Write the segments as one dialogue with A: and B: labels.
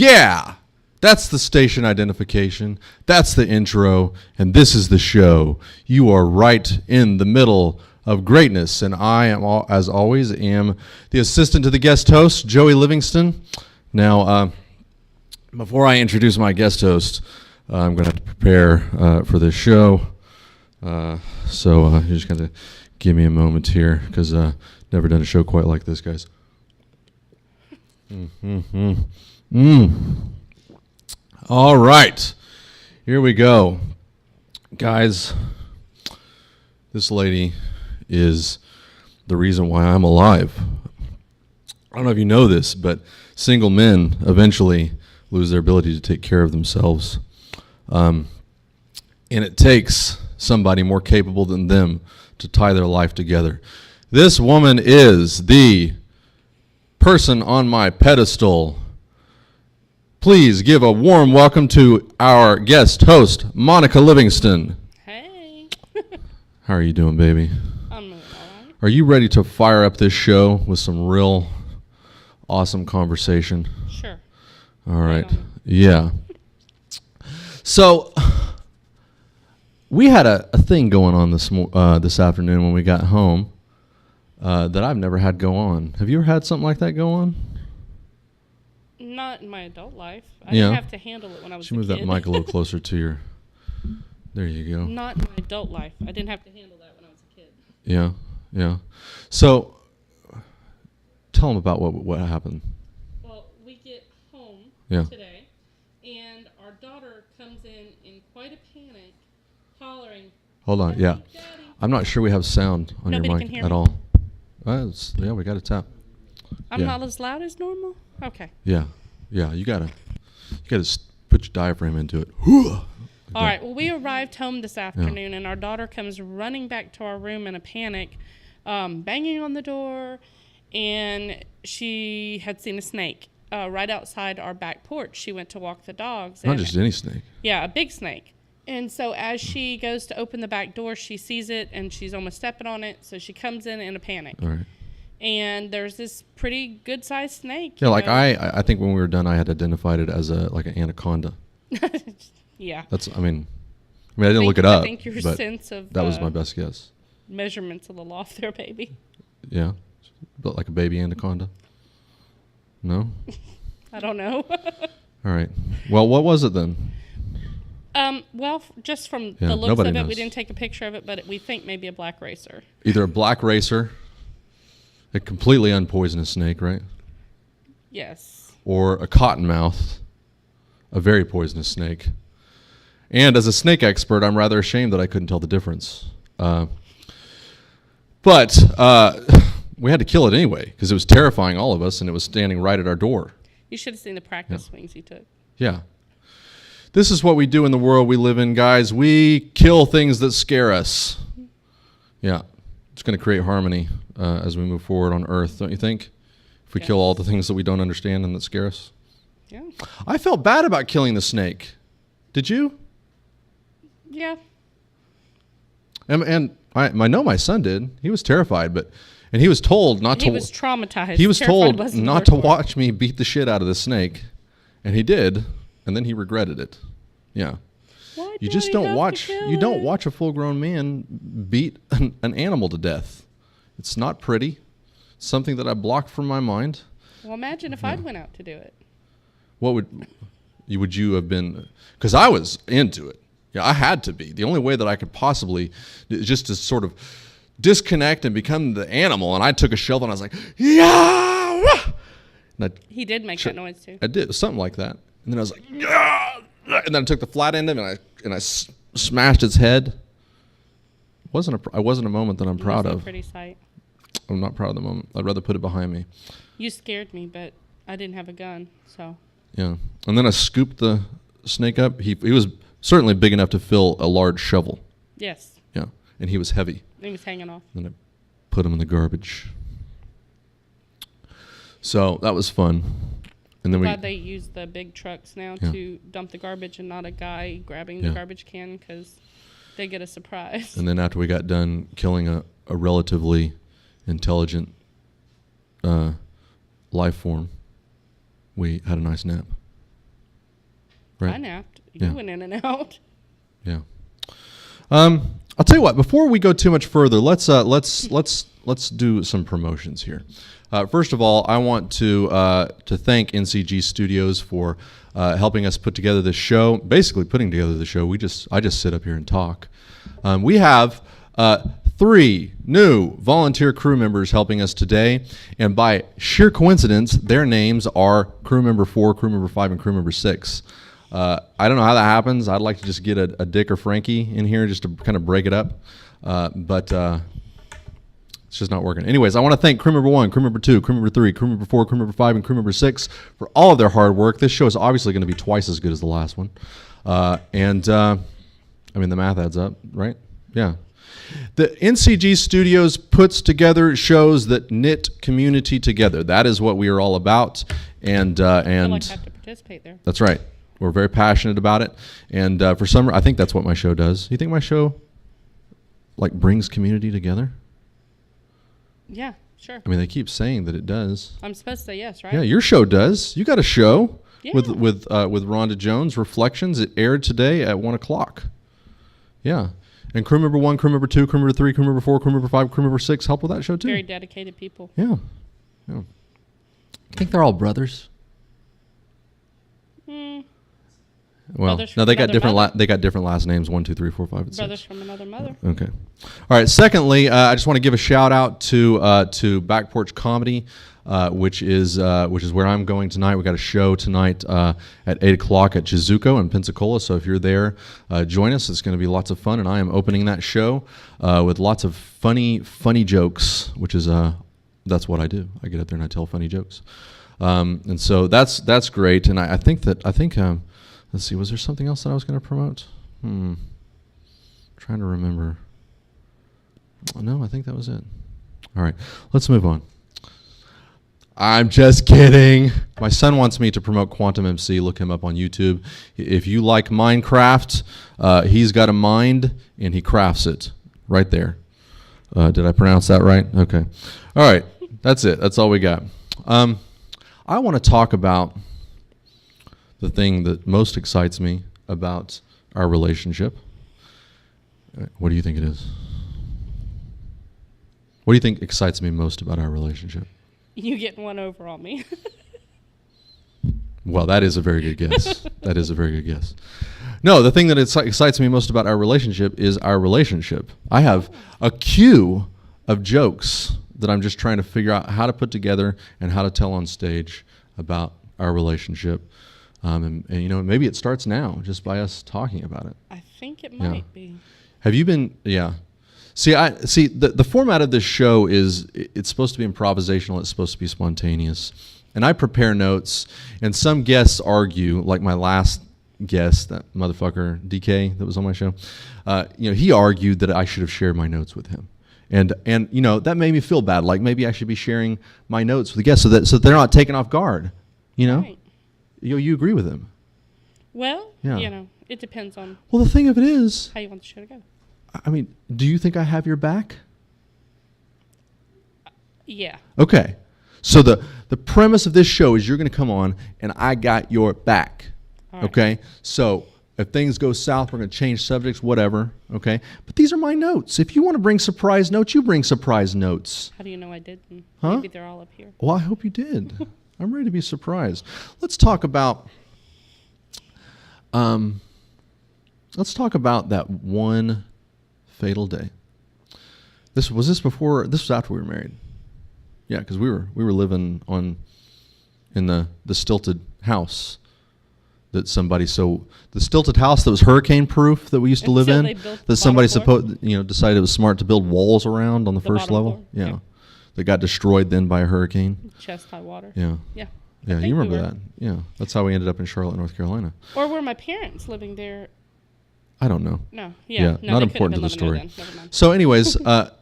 A: Yeah, that's the station identification. That's the intro, and this is the show. You are right in the middle of greatness, and I am, as always, am the assistant to the guest host, Joey Livingston. Now, before I introduce my guest host, I'm going to have to prepare for this show. So you're just going to give me a moment here, because never done a show quite like this, guys. All right, here we go. Guys, this lady is the reason why I'm alive. I don't know if you know this, but single men eventually lose their ability to take care of themselves. And it takes somebody more capable than them to tie their life together. This woman is the person on my pedestal. Please give a warm welcome to our guest host, Monica Livingston.
B: Hey.
A: How are you doing, baby?
B: I'm doing all right.
A: Are you ready to fire up this show with some real awesome conversation?
B: Sure.
A: All right. Yeah. So we had a thing going on this afternoon when we got home that I've never had go on. Have you ever had something like that go on?
B: Not in my adult life. I didn't have to handle it when I was a kid.
A: Move that mic a little closer to your... There you go.
B: Not in my adult life. I didn't have to handle that when I was a kid.
A: Yeah, yeah. So tell them about what happened.
B: Well, we get home
A: Yeah.
B: today, and our daughter comes in quite a panic, hollering.
A: Hold on,
B: Daddy,
A: yeah.
B: Daddy.
A: I'm not sure we have sound on
B: Nobody
A: your
B: can
A: mic
B: hear
A: at
B: me?
A: all. Yeah, we got a tap.
B: I'm
A: Yeah.
B: not as loud as normal? Okay.
A: Yeah, yeah. You gotta put your diaphragm into it.
B: All right. Well, we arrived home this afternoon, and our daughter comes running back to our room in a panic, banging on the door, and she had seen a snake right outside our back porch. She went to walk the dogs.
A: Not just any snake.
B: Yeah, a big snake. And so as she goes to open the back door, she sees it, and she's almost stepping on it, so she comes in a panic.
A: All right.
B: And there's this pretty good-sized snake.
A: Yeah, like I think when we were done, I had identified it as an anaconda.
B: Yeah.
A: I mean, I didn't look it up.
B: I think your
A: but
B: sense of
A: that was my best guess.
B: measurement's a little off there, baby.
A: Yeah, but like a baby anaconda. No.
B: I don't know.
A: All right. Well, what was it then?
B: Well, just from
A: Yeah,
B: the looks
A: nobody
B: of it,
A: knows.
B: we didn't take a picture of it, but we think maybe a black racer.
A: Either a black racer, a completely unpoisonous snake, right?
B: Yes.
A: Or a cottonmouth, a very poisonous snake. And as a snake expert, I'm rather ashamed that I couldn't tell the difference. But we had to kill it anyway because it was terrifying all of us, and it was standing right at our door.
B: You should have seen the practice swings he took.
A: Yeah. This is what we do in the world we live in, guys. We kill things that scare us. Yeah. It's going to create harmony as we move forward on Earth, don't you think? If we kill all the things that we don't understand and that scare us.
B: Yeah.
A: I felt bad about killing the snake. Did you?
B: Yeah.
A: And I know my son did. He was terrified, and he was told not to.
B: He was traumatized.
A: He was
B: Terrified
A: told
B: wasn't the
A: not
B: word
A: to
B: for it.
A: watch me beat the shit out of the snake, and he did, and then he regretted it. Yeah.
B: Why
A: You
B: did
A: just
B: he
A: don't
B: have to
A: watch.
B: kill
A: You don't
B: it?
A: watch a full-grown man beat an animal to death. It's not pretty. It's something that I blocked from my mind.
B: Well, imagine if I'd went out to do it.
A: What would you have been? Because I was into it. Yeah, I had to be. The only way that I could possibly, just to sort of disconnect and become the animal. And I took a shovel and I was like, yeah. And
B: He did make that noise too.
A: I did something like that. And then I was like, yeah. And then I took the flat end of it and I smashed its head. It wasn't a moment that I'm proud
B: It was
A: of.
B: a pretty sight.
A: I'm not proud of the moment. I'd rather put it behind me.
B: You scared me, but I didn't have a gun, so.
A: Yeah. And then I scooped the snake up. He was certainly big enough to fill a large shovel.
B: Yes.
A: Yeah. And he was heavy.
B: He was hanging off.
A: And I put him in the garbage. So that was fun. And then
B: Glad they use the big trucks now to dump the garbage and not a guy grabbing the garbage can because they get a surprise.
A: And then after we got done killing a relatively intelligent, life form, we had a nice nap. right?
B: I napped. You went in and out.
A: Yeah. I'll tell you what. Before we go too much further, let's do some promotions here. First of all, I want to thank NCG Studios for helping us put together this show. Basically, putting together the show. I just sit up here and talk. We have 3 new volunteer crew members helping us today, and by sheer coincidence, their names are crew member 4, crew member 5, and crew member 6. I don't know how that happens. I'd like to just get a Dick or Frankie in here just to kind of break it up, but it's just not working. Anyways, I want to thank crew member 1, crew member 2, crew member 3, crew member 4, crew member 5, and crew member 6 for all of their hard work. This show is obviously going to be twice as good as the last one, and I mean the math adds up, right? Yeah. The NCG Studios puts together shows that knit community together. That is what we are all about, and
B: I feel like I have to participate there.
A: That's right. We're very passionate about it, and for some, I think that's what my show does. You think my show like brings community together?
B: Yeah, sure.
A: I mean, they keep saying that it does.
B: I'm supposed to say yes, right?
A: Yeah, your show does. You got a show
B: Yeah.
A: with Rhonda Jones, Reflections. It aired today at 1:00. Yeah. And crew member 1, crew member 2, crew member 3, crew member 4, crew member 5, crew member 6 help with that show too.
B: Very dedicated people.
A: Yeah. Yeah. I think they're all brothers. Well,
B: Brothers
A: no,
B: from
A: they got
B: another
A: different.
B: mother?
A: They got different last names: 1, 2, 3, 4, 5, and 6.
B: Brothers from another mother.
A: Okay. All right. Secondly, I just want to give a shout out to Back Porch Comedy, which is where I'm going tonight. We got a show tonight at 8:00 at Chizuko in Pensacola. So if you're there, join us. It's going to be lots of fun, and I am opening that show with lots of funny jokes, which is that's what I do. I get up there and I tell funny jokes, and so that's great. And I think. Let's see, was there something else that I was going to promote? Trying to remember. No, I think that was it. All right, let's move on. I'm just kidding. My son wants me to promote Quantum MC. Look him up on YouTube. If you like Minecraft, he's got a mind and he crafts it right there. Did I pronounce that right? Okay. All right, that's it. That's all we got. I want to talk about the thing that most excites me about our relationship. What do you think it is? What do you think excites me most about our relationship?
B: You getting one over on me.
A: Well, that is a very good guess. That is a very good guess. No, the thing that excites me most about our relationship is our relationship. I have a queue of jokes that I'm just trying to figure out how to put together and how to tell on stage about our relationship. And you know, maybe it starts now just by us talking about it.
B: I think it might be.
A: Have you been? Yeah. See, the format of this show is it's supposed to be improvisational. It's supposed to be spontaneous, and I prepare notes. And some guests argue, like my last guest, that motherfucker DK that was on my show. He argued that I should have shared my notes with him. And you know, that made me feel bad. Like maybe I should be sharing my notes with the guests so that they're not taken off guard. You know.
B: Right.
A: You agree with him?
B: Well,
A: Yeah.
B: you know, it depends on
A: Well, the thing of it is,
B: how you want the show to go.
A: I mean, do you think I have your back?
B: Yeah.
A: Okay. So the premise of this show is you're going to come on and I got your back.
B: All right.
A: Okay? So if things go south, we're going to change subjects, whatever. Okay? But these are my notes. If you want to bring surprise notes, you bring surprise notes.
B: How do you know I didn't?
A: Huh?
B: Maybe they're all up here.
A: Well, I hope you did. I'm ready to be surprised. Let's talk about that one fatal day. This was after we were married. Yeah, because we were living in the stilted house that the stilted house that was hurricane proof that we used to live
B: Until
A: in,
B: they built
A: that
B: the
A: somebody
B: bottom floor?
A: decided it was smart to build walls around on the first
B: bottom
A: level.
B: floor?
A: Yeah.
B: Yeah.
A: That got destroyed then by a hurricane.
B: Chest high water.
A: Yeah.
B: Yeah.
A: Yeah,
B: I think
A: you
B: we
A: remember
B: were.
A: that. Yeah. That's how we ended up in Charlotte, North Carolina.
B: Or were my parents living there?
A: I don't know.
B: No.
A: Yeah,
B: Yeah. No,
A: not
B: they couldn't
A: important to
B: have
A: the
B: been living
A: story.
B: there then. Never mind.
A: So anyways,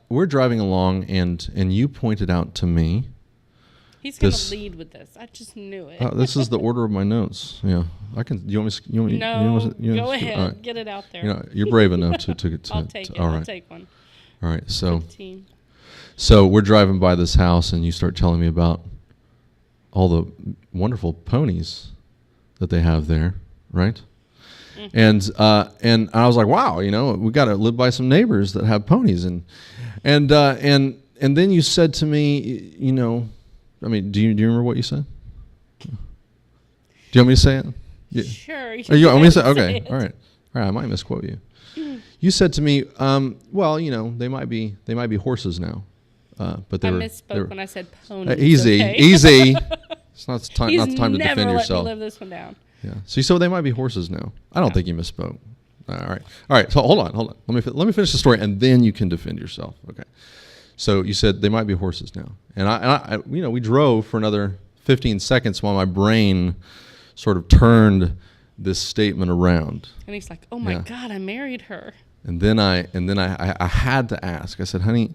A: we're driving along and you pointed out to me,
B: He's going
A: this-
B: to lead with this. I just knew it.
A: this is the order of my notes. Yeah. I can, you want me, you want me,
B: No,
A: you want me- you
B: go
A: want me-
B: ahead.
A: all right.
B: Get it out there.
A: You know, you're brave enough to
B: I'll take it.
A: all
B: I'll
A: right.
B: take one.
A: All right.
B: For
A: So,
B: the team.
A: so we're driving by this house and you start telling me about all the wonderful ponies that they have there. right? And I was like, wow, we got to live by some neighbors that have ponies, and then you said to me, I mean, do you remember what you said? Do you want me to say it? Yeah.
B: Sure.
A: You want me to say? Okay, all right. I might misquote you. You said to me, well, they might be horses now, but they
B: I
A: were.
B: misspoke when I said ponies.
A: Easy,
B: okay?
A: easy. It's not time to defend
B: He's never let
A: yourself.
B: me live this one down.
A: Yeah. So you said they might be horses now. I don't think you misspoke. All right. So hold on. Let me finish the story, and then you can defend yourself. Okay. So you said they might be horses now, and I we drove for another 15 seconds while my brain sort of turned this statement around.
B: And he's like, "Oh my God, I married her."
A: And then I had to ask. I said, "Honey,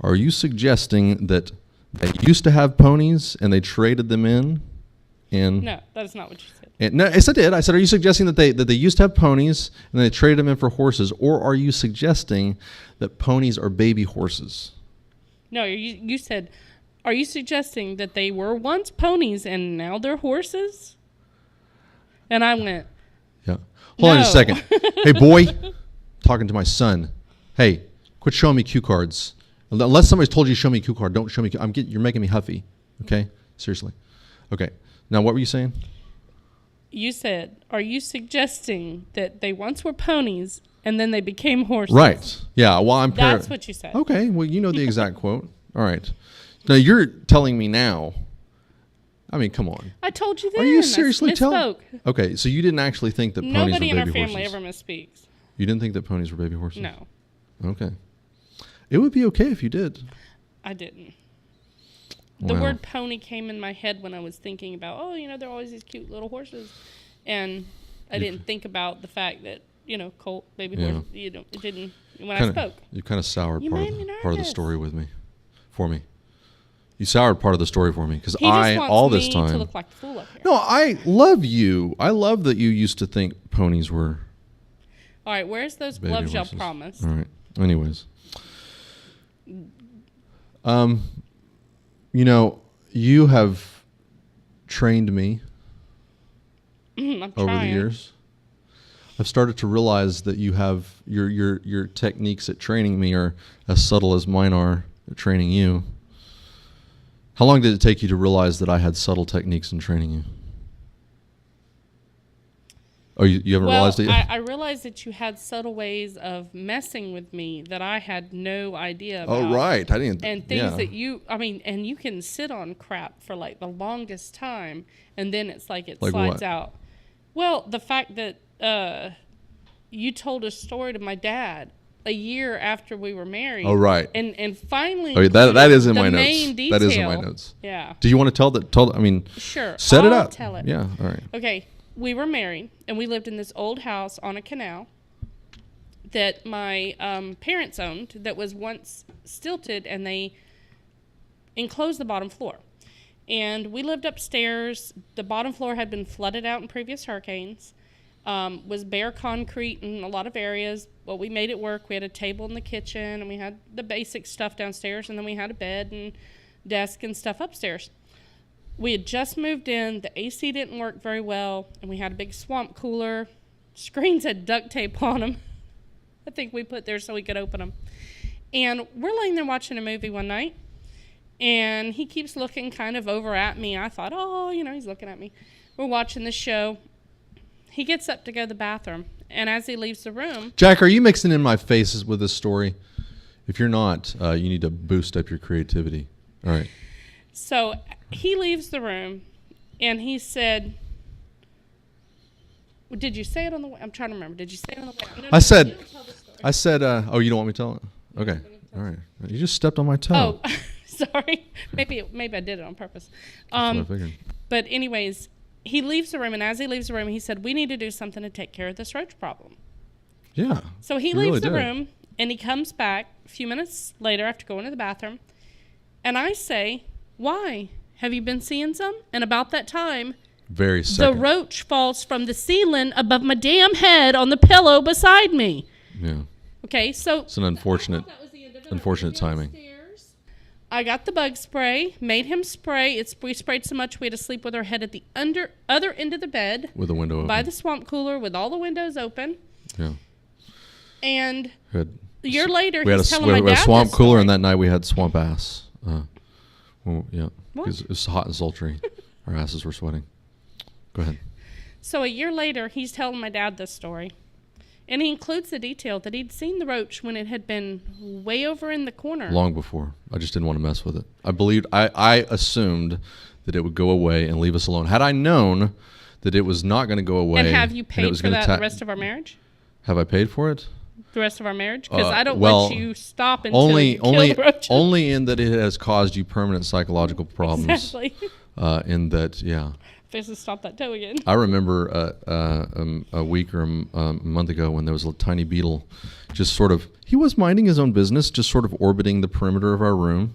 A: are you suggesting that they used to have ponies and they traded them in?" And
B: no, that is not what you said.
A: No, yes, I did. I said, "Are you suggesting that they used to have ponies and they traded them in for horses, or are you suggesting that ponies are baby horses?"
B: No, you said, "Are you suggesting that they were once ponies and now they're horses?" And I went,
A: "Yeah." Hold on just a second. Hey, boy, talking to my son. Hey, quit showing me cue cards. Unless somebody's told you to show me a cue card, don't show me. You're making me huffy. Okay, seriously. Okay. Now, what were you saying?
B: You said, "Are you suggesting that they once were ponies and then they became horses?"
A: Right. Yeah. Well,
B: That's what you said.
A: Okay. Well, you know the exact quote. All right. Now you're telling me now. I mean, come on.
B: I told you then.
A: Are you seriously telling?
B: Misspoke.
A: Okay. So you didn't actually think that ponies
B: Nobody
A: were
B: in
A: baby
B: our family
A: horses?
B: ever misspeaks.
A: You didn't think that ponies were baby horses?
B: No.
A: Okay. It would be okay if you did.
B: I didn't. The
A: Wow.
B: word pony came in my head when I was thinking about, there are always these cute little horses. And I didn't think about the fact that, colt, baby horse, it didn't, when I spoke.
A: You kind of soured
B: You
A: part
B: made
A: of
B: me
A: the
B: nervous.
A: story for me. You soured part of the story for me because
B: He just wants
A: all this
B: me
A: time.
B: to look like the fool up here.
A: No, I love you. I love that you used to think ponies were
B: All right, where's those
A: baby
B: gloves y'all
A: horses.
B: promised?
A: All right. Anyways. You have trained me
B: I'm
A: over the
B: trying.
A: years. I've started to realize that you have your techniques at training me are as subtle as mine are at training you. How long did it take you to realize that I had subtle techniques in training you? Oh, you haven't realized it yet?
B: I realized that you had subtle ways of messing with me that I had no idea about.
A: Oh, right. I didn't.
B: And things that and you can sit on crap for like the longest time, and then it's like it
A: Like
B: slides
A: what?
B: out. Well, the fact that you told a story to my dad a year after we were married.
A: Oh, right.
B: And finally.
A: Oh, that is in my notes.
B: Main detail.
A: That is in my notes.
B: Yeah.
A: Do you want to tell? I mean,
B: Sure.
A: set it
B: I'll
A: up.
B: Tell it.
A: Yeah. All right.
B: Okay. We were married, and we lived in this old house on a canal that my parents owned that was once stilted, and they enclosed the bottom floor. And we lived upstairs. The bottom floor had been flooded out in previous hurricanes, was bare concrete in a lot of areas. Well, we made it work. We had a table in the kitchen, and we had the basic stuff downstairs, and then we had a bed and desk and stuff upstairs. We had just moved in. The AC didn't work very well, and we had a big swamp cooler. Screens had duct tape on them. I think we put there so we could open them. And we're laying there watching a movie one night, and he keeps looking kind of over at me. I thought, he's looking at me. We're watching the show. He gets up to go to the bathroom, and as he leaves the room...
A: Jack, are you mixing in my faces with this story? If you're not, you need to boost up your creativity. All right.
B: So he leaves the room, and he said, did you say it on the way? I'm trying to remember. Did you say it on the way? No,
A: I said,
B: you don't tell the story.
A: you don't want me to tell it? Okay. All right. You just stepped on my toe.
B: Oh, sorry. Maybe I did it on purpose.
A: That's what I figured.
B: But anyways, he leaves the room, and as he leaves the room, he said, we need to do something to take care of this roach problem.
A: Yeah.
B: So he
A: you
B: leaves
A: really
B: the
A: did.
B: room, and he comes back a few minutes later after going to the bathroom, and I say, why? Have you been seeing some? And about that time,
A: Very second.
B: the roach falls from the ceiling above my damn head on the pillow beside me.
A: Yeah.
B: Okay, so
A: It's an unfortunate
B: I thought that was the end of it.
A: unfortunate
B: I went
A: timing.
B: downstairs. I got the bug spray, made him spray. We sprayed so much we had to sleep with our head at the other end of the bed.
A: With the window open.
B: By the swamp cooler with all the windows open.
A: Yeah.
B: And a year later,
A: we
B: he's telling my dad
A: we had a swamp
B: this
A: cooler,
B: story.
A: and that night we had swamp ass. Yeah. Because it was hot and sultry. Our asses were sweating. Go ahead.
B: So a year later, he's telling my dad this story. And he includes the detail that he'd seen the roach when it had been way over in the corner.
A: Long before. I just didn't want to mess with it. I assumed that it would go away and leave us alone. Had I known that it was not going to go away.
B: And have you paid for that the rest of our marriage?
A: Have I paid for it?
B: The rest of our marriage? Because I don't let you stop until you kill the roaches.
A: Only in that it has caused you permanent psychological problems.
B: Exactly.
A: In that, yeah.
B: Fix to stop that toe again.
A: I remember a week or a month ago when there was a tiny beetle just sort of, he was minding his own business, just sort of orbiting the perimeter of our room.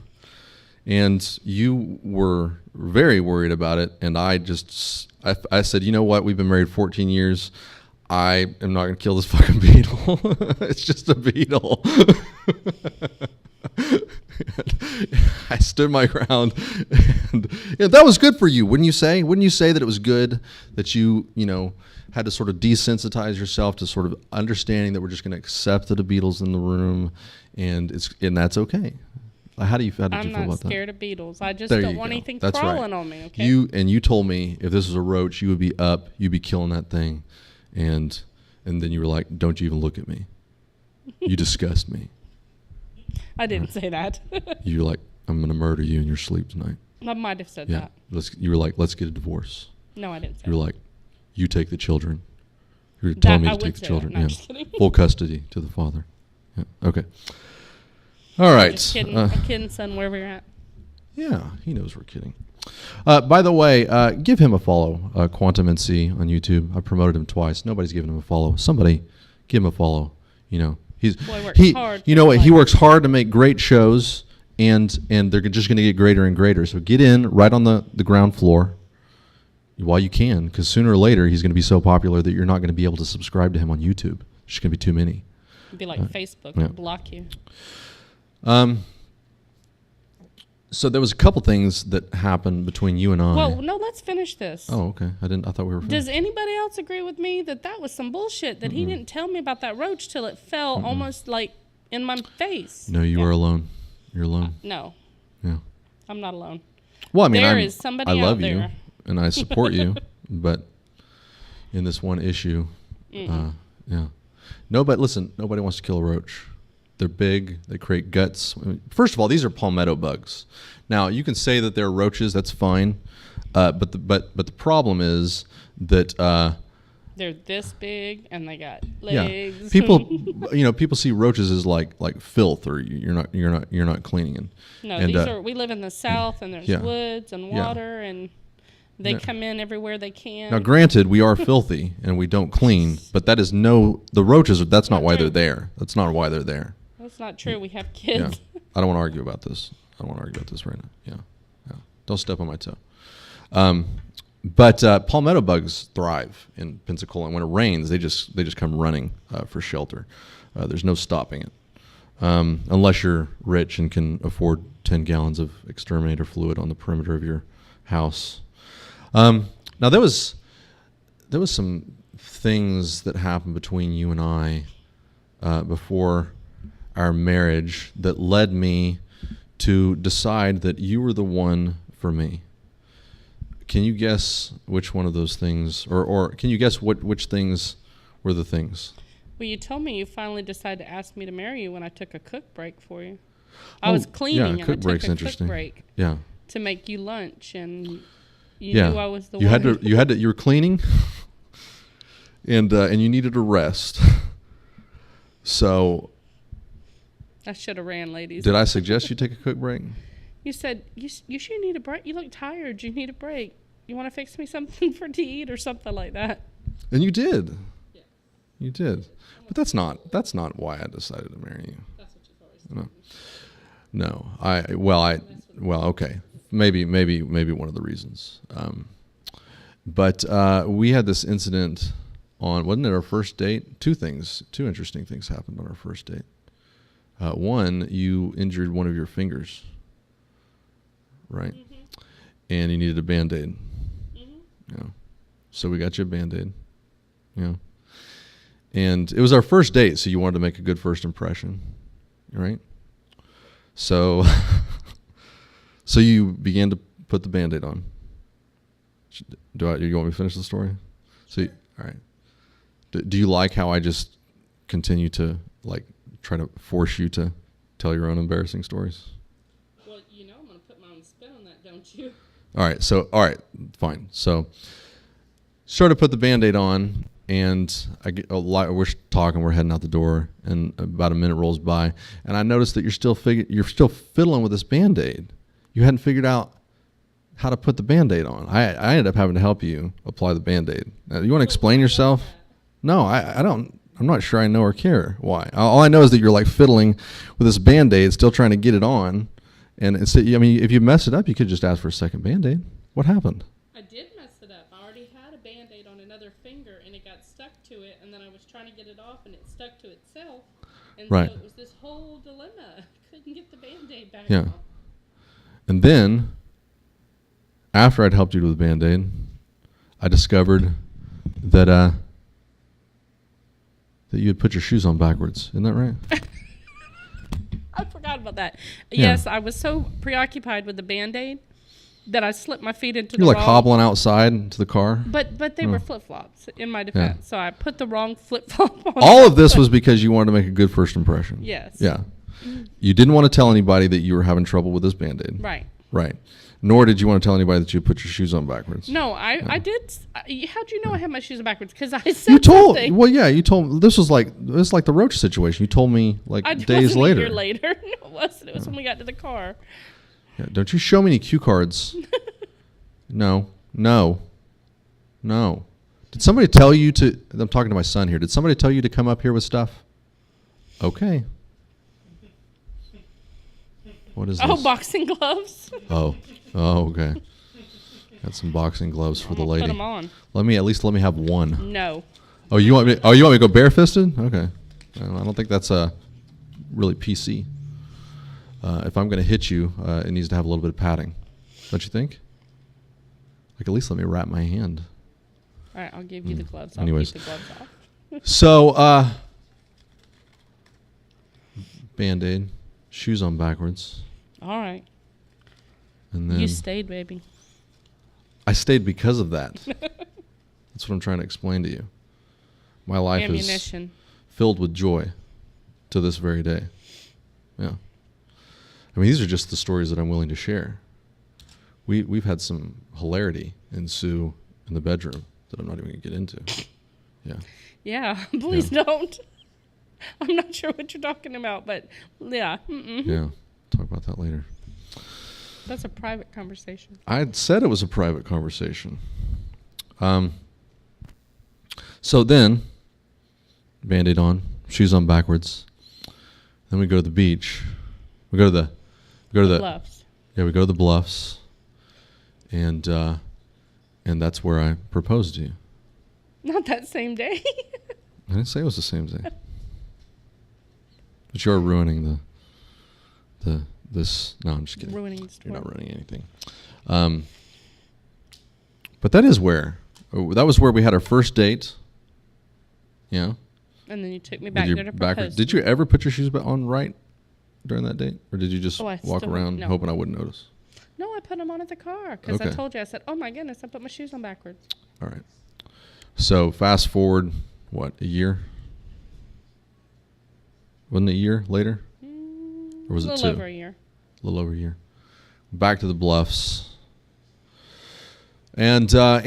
A: And you were very worried about it. And I said, you know what? We've been married 14 years. I am not going to kill this fucking beetle. It's just a beetle. I stood my ground, and that was good for you, wouldn't you say? Wouldn't you say that it was good that you had to sort of desensitize yourself to sort of understanding that we're just going to accept that a beetle's in the room, and that's okay. How did you feel about that?
B: I'm not scared of beetles. I just
A: There
B: don't
A: you
B: want
A: go.
B: anything
A: That's
B: crawling
A: right.
B: on me. Okay.
A: You told me if this was a roach, you would be up, you'd be killing that thing, and then you were like, "Don't you even look at me. You disgust me."
B: I didn't say that.
A: You're like, "I'm going to murder you in your sleep tonight."
B: I might have said
A: Yeah.
B: that.
A: You were like, "Let's get a divorce."
B: No, I didn't say
A: You were
B: that.
A: like, "You take the children." You were telling me
B: I
A: to
B: would
A: take the
B: say
A: children.
B: that. No, I'm
A: Yeah.
B: just kidding.
A: Full custody to the father. Yeah. Okay. All right.
B: Just kidding. I'm kidding, son, wherever you're at.
A: Yeah, he knows we're kidding. By the way, give him a follow, Quantum NC on YouTube. I promoted him twice. Nobody's given him a follow. Somebody give him a follow.
B: Boy, works hard.
A: You know what? He works hard to make great shows, and they're just going to get greater and greater. So get in right on the ground floor while you can, because sooner or later he's going to be so popular that you're not going to be able to subscribe to him on YouTube. There's just going to be too many.
B: It'd be like Facebook.
A: yeah.
B: It'll block you.
A: So there was a couple things that happened between you and I.
B: Well, no, let's finish this.
A: Oh, okay. I thought we were finished.
B: Does anybody else agree with me that was some bullshit, that he didn't tell me about that roach till it fell almost like in my face?
A: No, you are alone. You're alone.
B: No.
A: Yeah.
B: I'm not alone.
A: Well, I mean,
B: There is somebody
A: I love
B: out
A: you,
B: there.
A: and I support you, but in this one issue, yeah. No, but listen, nobody wants to kill a roach. They're big. They create guts. First of all, these are palmetto bugs. Now, you can say that they're roaches. That's fine. But the problem is that
B: They're this big and they got
A: yeah,
B: legs.
A: people see roaches as like filth, or you're not cleaning it.
B: No,
A: And,
B: we live in the South, and there's
A: yeah.
B: woods and
A: Yeah.
B: water, and they come in everywhere they can.
A: Now, granted, we are filthy and we don't clean, but that is the roaches. That's not why they're there. That's not why they're there.
B: That's not true. We have
A: Yeah,
B: kids.
A: I don't want to argue about this. Right now. Yeah. Don't step on my toe. But palmetto bugs thrive in Pensacola, and when it rains, they just come running for shelter. There's no stopping it, unless you're rich and can afford 10 gallons of exterminator fluid on the perimeter of your house. Now there was some things that happened between you and I before our marriage that led me to decide that you were the one for me. Can you guess which one of those things, or can you guess which things were the things?
B: Well, you told me you finally decided to ask me to marry you when I took a cook break for you. I was cleaning,
A: yeah,
B: and I took
A: break's
B: a
A: interesting.
B: cook break
A: Yeah.
B: to make you lunch, and you
A: Yeah.
B: knew I was the
A: You
B: one.
A: you were cleaning, and you needed a rest. So
B: I should have ran, ladies.
A: did I suggest you take a cook break?
B: You said, you sure need a break? You look tired. You need a break. You want to fix me something to eat or something like that?
A: And you did.
B: Yeah.
A: You did. But that's not why I decided to marry you.
B: That's what you've always said.
A: No. Okay. Maybe one of the reasons. But we had this incident wasn't it our first date? Two interesting things happened on our first date. One, you injured one of your fingers. right?
B: Mm-hmm.
A: And you needed a Band-Aid.
B: Mm-hmm.
A: Yeah. So we got you a Band-Aid. Yeah. And it was our first date, so you wanted to make a good first impression, right? So, so you began to put the Band-Aid on. You want me to finish the story? So, all right. Do you like how I just continue to like try to force you to tell your own embarrassing stories?
B: Well, I'm going to put my own spin on that, don't you?
A: All right, fine. So, started to put the Band-Aid on, and I get a lot. We're talking. We're heading out the door, and about a minute rolls by, and I noticed that you're still fiddling with this Band-Aid. You hadn't figured out how to put the Band-Aid on. I ended up having to help you apply the Band-Aid. You want to explain yourself? No, I don't. I'm not sure I know or care why. All I know is that you're like fiddling with this Band-Aid, still trying to get it on. And it's, I mean, if you mess it up, you could just ask for a second Band-Aid. What happened?
B: I did mess it up. I already had a Band-Aid on another finger, and it got stuck to it, and then I was trying to get it off, and it stuck to itself. And
A: right.
B: So it was this whole dilemma. I couldn't get the Band-Aid back
A: yeah.
B: off.
A: And then, after I'd helped you with the Band-Aid, I discovered that that you had put your shoes on backwards. Isn't that right?
B: I forgot about that.
A: Yeah.
B: Yes, I was so preoccupied with the Band-Aid that I slipped my feet into
A: You're
B: the
A: like
B: wrong...
A: hobbling outside to the car.
B: But they were flip-flops, in my defense.
A: Yeah.
B: So I put the wrong flip-flop on.
A: All of this was because you wanted to make a good first impression.
B: Yes.
A: Yeah. You didn't want to tell anybody that you were having trouble with this Band-Aid.
B: Right.
A: Right. Nor did you want to tell anybody that you put your shoes on backwards.
B: No, I did. How'd you know I had my shoes backwards? Because I said
A: You told.
B: something.
A: Well, yeah, you told. This was like the Roach situation. You told me like days later.
B: A year later. No, it wasn't. It was when we got to the car.
A: Yeah, don't you show me any cue cards. No. Did somebody tell you to? I'm talking to my son here. Did somebody tell you to come up here with stuff? Okay. What is this?
B: Oh, boxing gloves.
A: Oh, okay. Got some boxing gloves for the lady.
B: Put them on.
A: Let me have one.
B: No.
A: Oh, you want me to go barefisted? Okay. Well, I don't think that's really PC. If I'm going to hit you, it needs to have a little bit of padding. Don't you think? Like at least let me wrap my hand.
B: All right, I'll give you the gloves. I'll
A: Anyways.
B: keep the gloves off.
A: So, Band-Aid, shoes on backwards.
B: All right.
A: And then
B: You stayed, baby.
A: I stayed because of that. That's what I'm trying to explain to you. My life is filled with joy to this very day. Yeah. I mean, these are just the stories that I'm willing to share. We've had some hilarity ensue in the bedroom that I'm not even going to get into. Yeah.
B: Yeah, please don't. I'm not sure what you're talking about, but yeah. Mm-mm.
A: Yeah. Talk about that later.
B: That's a private conversation.
A: I said it was a private conversation. So then, Band-Aid on, shoes on backwards. Then we go to the beach. We go to the
B: Bluffs.
A: Yeah, we go to the Bluffs. And that's where I proposed to you.
B: Not that same day.
A: I didn't say it was the same day. But you're ruining this. No, I'm just kidding.
B: Ruining the story.
A: You're not ruining anything. But that is where. That was where we had our first date. Yeah.
B: And then you took me back there to propose.
A: Did you ever put your shoes on right during that date? Or did you just walk around hoping I wouldn't notice?
B: No, I put them on at the car because I told you. I said, oh, my goodness, I put my shoes on backwards.
A: All right. So fast forward, what, a year? Wasn't it a year later? Or was it 2?
B: A little over a year.
A: A little over a year. Back to the Bluffs. And I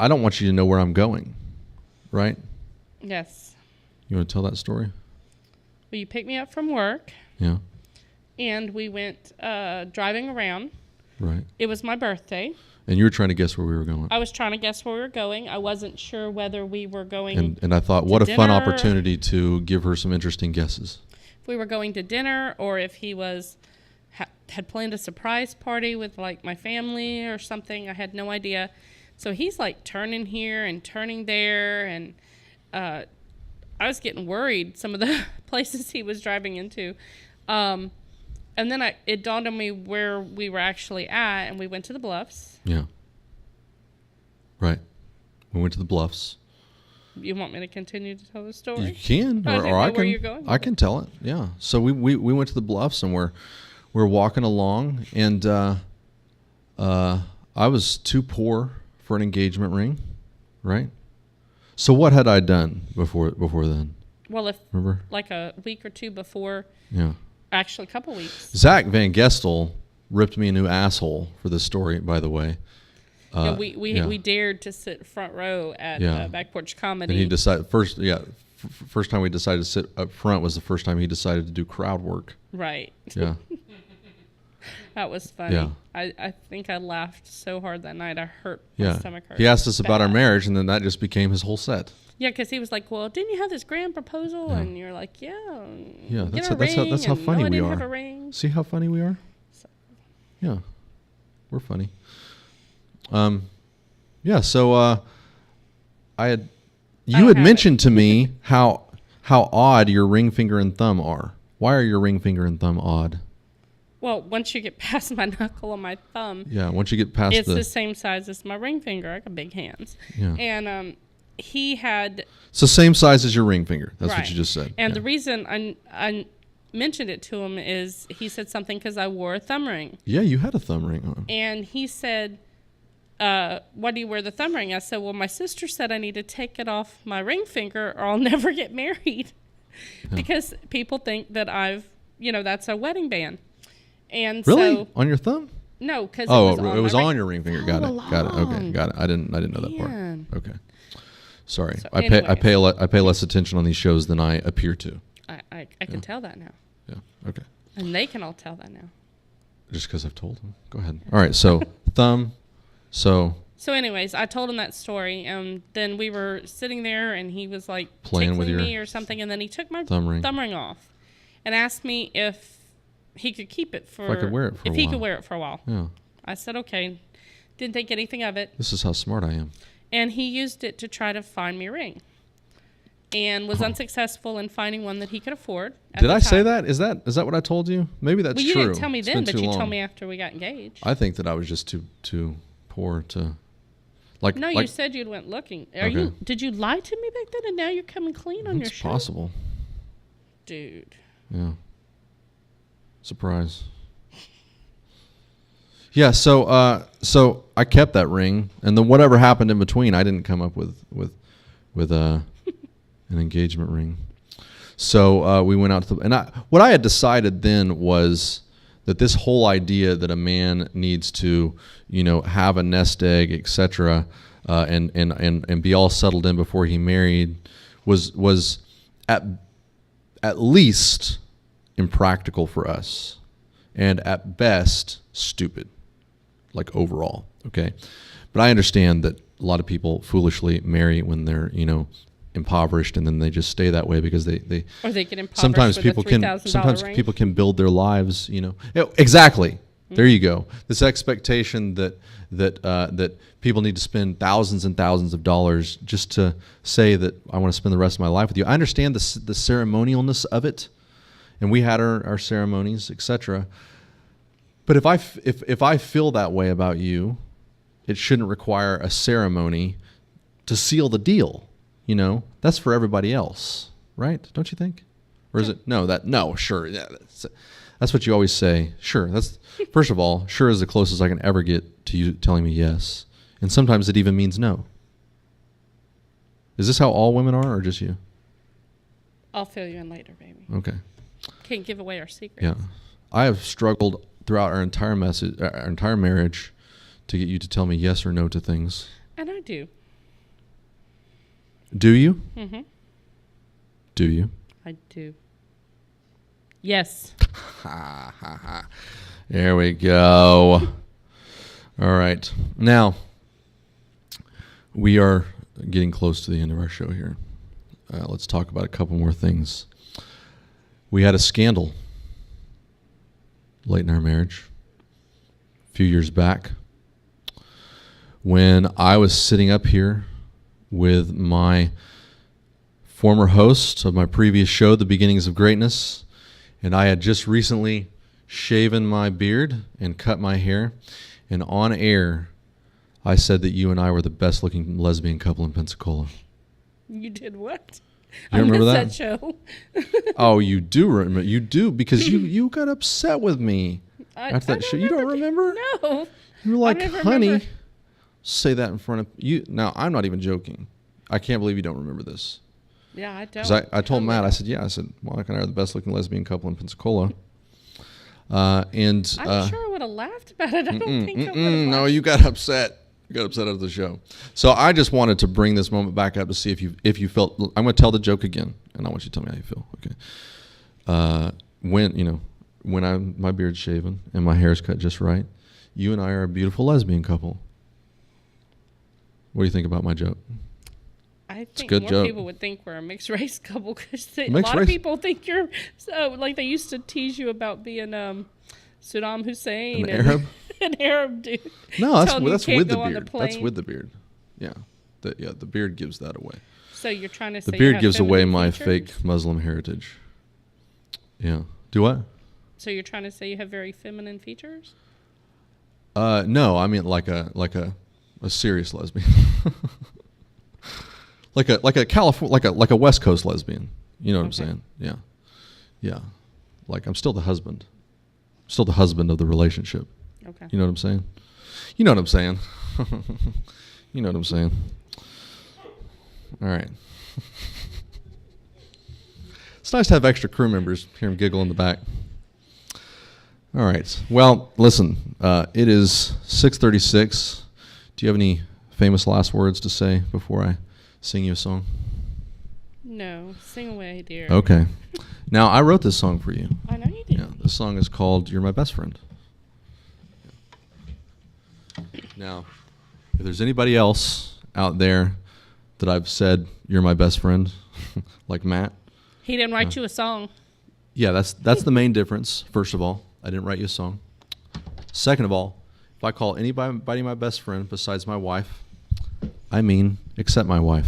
A: don't want you to know where I'm going, right?
B: Yes.
A: You want to tell that story?
B: Well, you picked me up from work.
A: Yeah.
B: And we went driving around.
A: Right.
B: It was my birthday.
A: And you were trying to guess where we were going.
B: I was trying to guess where we were going. I wasn't sure whether we were going
A: And I thought, what a
B: dinner,
A: fun opportunity to give her some interesting guesses.
B: If we were going to dinner or if he was had planned a surprise party with like my family or something. I had no idea. So he's like turning here and turning there. And I was getting worried some of the places he was driving into. And then it dawned on me where we were actually at, and we went to the Bluffs.
A: Yeah. Right. We went to the Bluffs.
B: You want me to continue to tell the story?
A: You can,
B: I
A: or I
B: where
A: can.
B: you're going
A: I can tell it. Yeah. So we went to the Bluffs, and we're walking along, and I was too poor for an engagement ring, right? So what had I done before then?
B: Well,
A: Remember?
B: Like a week or two before.
A: Yeah.
B: Actually, a couple weeks.
A: Zach Van Gestel ripped me a new asshole for this story, by the way.
B: We dared to sit front row at Back Porch Comedy.
A: And he decided first time we decided to sit up front was the first time he decided to do crowd work.
B: Right.
A: Yeah.
B: That was funny.
A: Yeah.
B: I think I laughed so hard that night. My stomach hurt.
A: He asked us about our marriage, and then that just became his whole set.
B: Yeah, because he was like, "Well, didn't you have this grand proposal?"
A: Yeah.
B: And you're like, "Yeah."
A: Yeah, that's how funny we are. Have a ring. See how funny we are? So. Yeah, we're funny. Yeah. So, you had mentioned to me how odd your ring finger and thumb are. Why are your ring finger and thumb odd?
B: Well, once you get past my knuckle on my thumb,
A: once you get past
B: it's the same size as my ring finger. I got big hands.
A: Yeah.
B: And he had
A: same size as your ring finger. That's
B: right.
A: what you just said.
B: And the reason I mentioned it to him is he said something because I wore a thumb ring.
A: Yeah, you had a thumb ring on.
B: And he said, "Why do you wear the thumb ring?" I said, "Well, my sister said I need to take it off my ring finger or I'll never get married." Because people think that that's a wedding band. And
A: really?
B: So,
A: on your thumb?
B: No, because
A: it was on your ring finger. Got it. Okay, got it. I didn't know that part. Okay, sorry. So I pay less attention on these shows than I appear to.
B: I can tell that now.
A: Yeah. Okay.
B: And they can all tell that now.
A: Just because I've told them. Go ahead. All right. So thumb. So
B: anyways, I told him that story, and then we were sitting there, and he was like
A: playing with
B: me or something, and then he took my thumb ring off, and asked me if he could keep it for.
A: If I could wear it for a while.
B: If he could wear it for a while.
A: Yeah.
B: I said okay. Didn't think anything of it.
A: This is how smart I am.
B: And he used it to try to find me a ring, and was unsuccessful in finding one that he could afford.
A: Did I say that? Is that what I told you? Maybe that's true.
B: Well, you didn't tell me then, but you told me after we got engaged.
A: I think that I was just too poor to.
B: No, you said you went looking. Did you lie to me back then, and now you're coming clean on your show?
A: It's possible.
B: Dude.
A: Yeah. Surprise. Yeah, so I kept that ring, and then whatever happened in between, I didn't come up with an engagement ring. So we went out to what I had decided then was that this whole idea that a man needs to, have a nest egg, etc., and be all settled in before he married was at least impractical for us, and at best stupid, like overall. Okay, but I understand that a lot of people foolishly marry when they're impoverished, and then they just stay that way because they
B: or they get impoverished.
A: Sometimes people can build their lives. Exactly. There you go. This expectation that people need to spend thousands and thousands of dollars just to say that I want to spend the rest of my life with you. I understand the ceremonialness of it, and we had our ceremonies, etc. But if I feel that way about you, it shouldn't require a ceremony to seal the deal. That's for everybody else, right? Don't you think? Or is it no? Sure, yeah. That's what you always say. Sure. That's first of all, sure is the closest I can ever get to you telling me yes, and sometimes it even means no. Is this how all women are, or just you?
B: I'll fill you in later, baby.
A: Okay.
B: Can't give away our secrets.
A: Yeah, I have struggled throughout our entire marriage to get you to tell me yes or no to things.
B: And I do.
A: Do you?
B: Mm-hmm.
A: Do you?
B: I do. Yes.
A: There we go. All right. Now, we are getting close to the end of our show here. Let's talk about a couple more things. We had a scandal late in our marriage, a few years back, when I was sitting up here with my former host of my previous show, The Beginnings of Greatness, and I had just recently shaven my beard and cut my hair, and on air, I said that you and I were the best looking lesbian couple in Pensacola.
B: You did what?
A: You remember that
B: show?
A: Oh, you do remember? You do, because you got upset with me after that show. You don't remember?
B: No.
A: You were like, honey,
B: remember.
A: say that in front of you. Now, I'm not even joking. I can't believe you don't remember this.
B: Yeah, I don't.
A: Because I told Matt, I said, Monica and I are the best looking lesbian couple in Pensacola. I'm
B: sure I would have laughed about it. I don't think I would have.
A: No, you got upset. You got upset after the show. So I just wanted to bring this moment back up to see if you felt. I'm going to tell the joke again, and I want you to tell me how you feel. Okay. When my beard's shaven and my hair's cut just right, you and I are a beautiful lesbian couple. What do you think about my joke?
B: I think
A: good
B: more
A: joke.
B: people would think we're a mixed race couple because a lot of people think you're like they used to tease you about being Saddam Hussein,
A: An Arab,
B: an Arab dude.
A: No, that's with the
B: beard.
A: beard. That's with the beard. Yeah, the beard gives that away.
B: So you're trying to say
A: The beard
B: you have
A: gives away my
B: features?
A: fake Muslim heritage. Yeah. Do what?
B: So you're trying to say you have very feminine features?
A: No, I mean like a serious lesbian. like a California like a West Coast lesbian. You know what I'm saying? Yeah. Yeah. Like I'm still the husband. Still the husband of the relationship.
B: Okay.
A: You know what I'm saying? You know what I'm saying? You know what I'm saying? All right. It's nice to have extra crew members. Hear them giggle in the back. All right. Well, listen. It is 6:36. Do you have any famous last words to say before I sing you a song?
B: No. Sing away, dear.
A: Okay. Now, I wrote this song for you.
B: I know you did.
A: Yeah. This song is called "You're My Best Friend." Now, if there's anybody else out there that I've said "You're my best friend," like Matt.
B: He didn't write you a song.
A: Yeah, that's the main difference. First of all, I didn't write you a song. Second of all, if I call anybody my best friend besides my wife, I mean except my wife.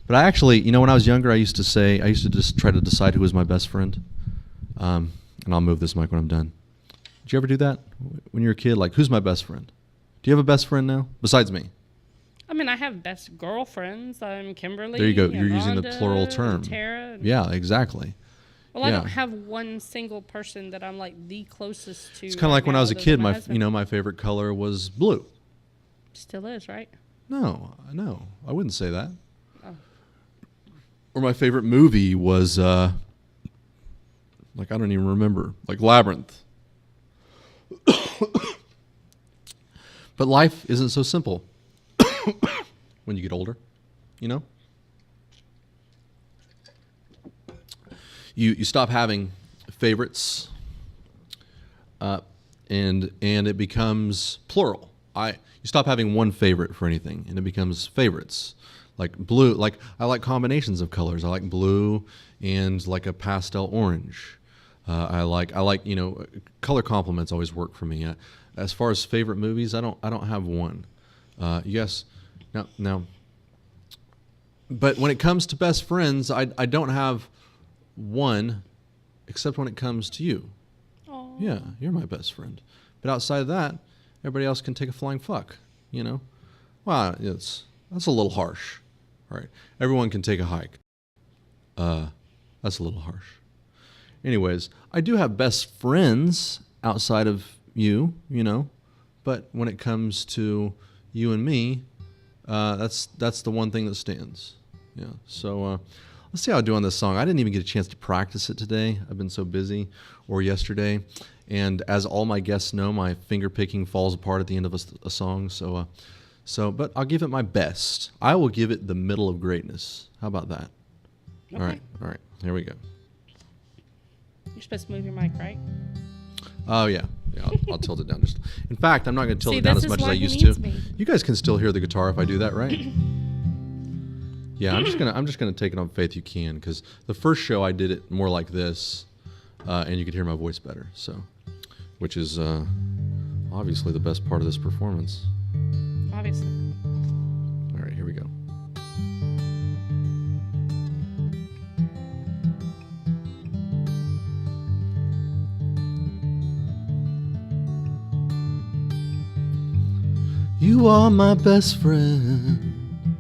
A: But I actually, when I was younger, I used to just try to decide who was my best friend. And I'll move this mic when I'm done. Did you ever do that when you were a kid? Like, who's my best friend? Do you have a best friend now besides me?
B: I mean, I have best girlfriends. I'm Kimberly.
A: There you go.
B: And
A: You're using the
B: Rhonda
A: plural term.
B: and Tara. And
A: Yeah, exactly.
B: Well, I
A: Yeah.
B: don't have one single person that I'm like the closest to.
A: It's kind of like when I was a
B: other
A: kid.
B: than husband.
A: My favorite color was blue.
B: Still is, right?
A: No, I wouldn't say that.
B: Oh.
A: Or my favorite movie was I don't even remember, like Labyrinth. But life isn't so simple when you get older, You stop having favorites, and it becomes plural. You stop having one favorite for anything, and it becomes favorites. Like blue, like I like combinations of colors. I like blue and like a pastel orange. I like color complements always work for me. As far as favorite movies, I don't have one. Yes, now. But when it comes to best friends, I don't have one, except when it comes to you.
B: Aww.
A: Yeah, you're my best friend. But outside of that, everybody else can take a flying fuck. Well, that's a little harsh. All right, everyone can take a hike. That's a little harsh. Anyways, I do have best friends outside of you, but when it comes to you and me, that's the one thing that stands. Yeah. So let's see how I do on this song. I didn't even get a chance to practice it today. I've been so busy, or yesterday. And as all my guests know, my finger picking falls apart at the end of a song. But I'll give it my best. I will give it the middle of greatness. How about that?
B: Okay.
A: All right. Here we go.
B: You're supposed to move your mic, right?
A: Oh, yeah. I'll tilt it down. In fact, I'm not going to tilt
B: See,
A: it down
B: this
A: as
B: is
A: much as
B: why
A: I
B: he
A: used
B: needs
A: to.
B: me.
A: You guys can still hear the guitar if I do that, right? Yeah, I'm just gonna take it on faith you can, because the first show I did it more like this, and you could hear my voice better. So, which is obviously the best part of this performance.
B: Obviously.
A: All right, here we go. You are my best friend,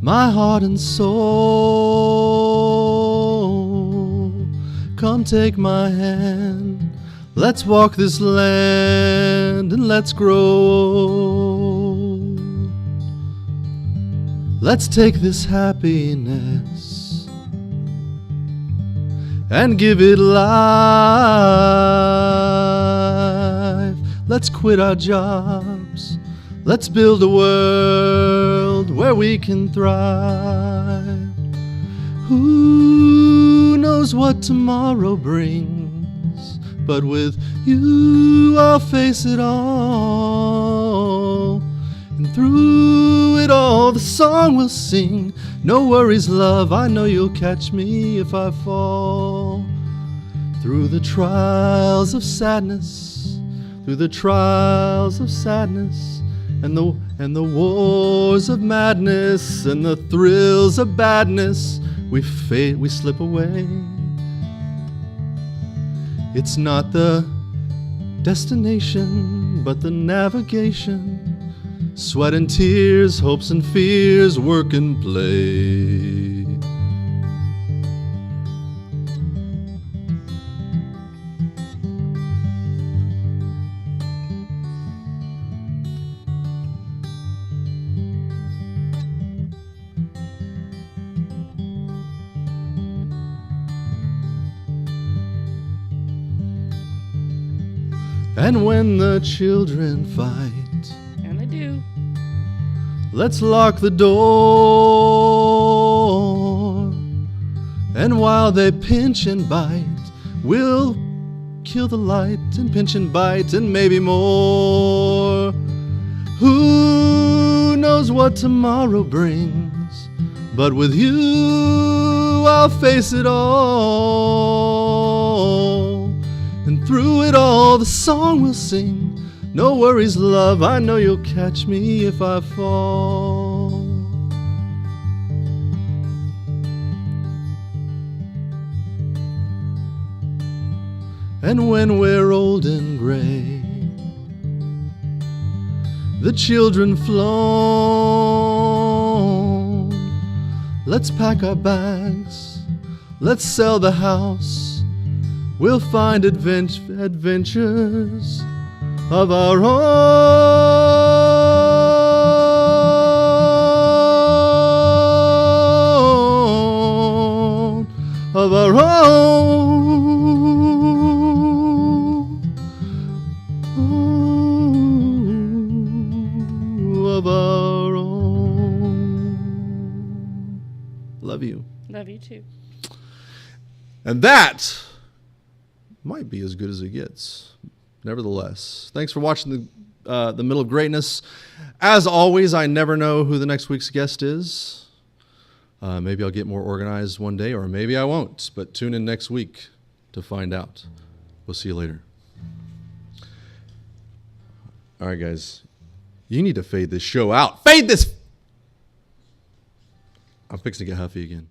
A: my heart and soul. Come take my hand, let's walk this land and let's grow. Let's take this happiness and give it life. Let's quit our jobs, let's build a world where we can thrive. Who knows what tomorrow brings, but with you I'll face it all. And through it all the song we'll sing, no worries love, I know you'll catch me if I fall. Through the trials of sadness, through the trials of sadness, and the wars of madness, and the thrills of badness, we slip away. It's not the destination, but the navigation. Sweat and tears, hopes and fears, work and play. And when the children fight,
B: And they do.
A: let's lock the door. And while they pinch and bite, we'll kill the light and pinch and bite and maybe more. Who knows what tomorrow brings, but with you I'll face it all. And through it all the song we'll sing, no worries love, I know you'll catch me if I fall. And when we're old and gray, the children flown, let's pack our bags, let's sell the house. We'll find adventures of our own, of our own, of our own. Love you.
B: Love you too.
A: And that might be as good as it gets. Nevertheless, thanks for watching the Middle of Greatness. As always, I never know who the next week's guest is. Maybe I'll get more organized one day, or maybe I won't. But tune in next week to find out. We'll see you later. All right, guys. You need to fade this show out. Fade this! I'm fixing to get huffy again.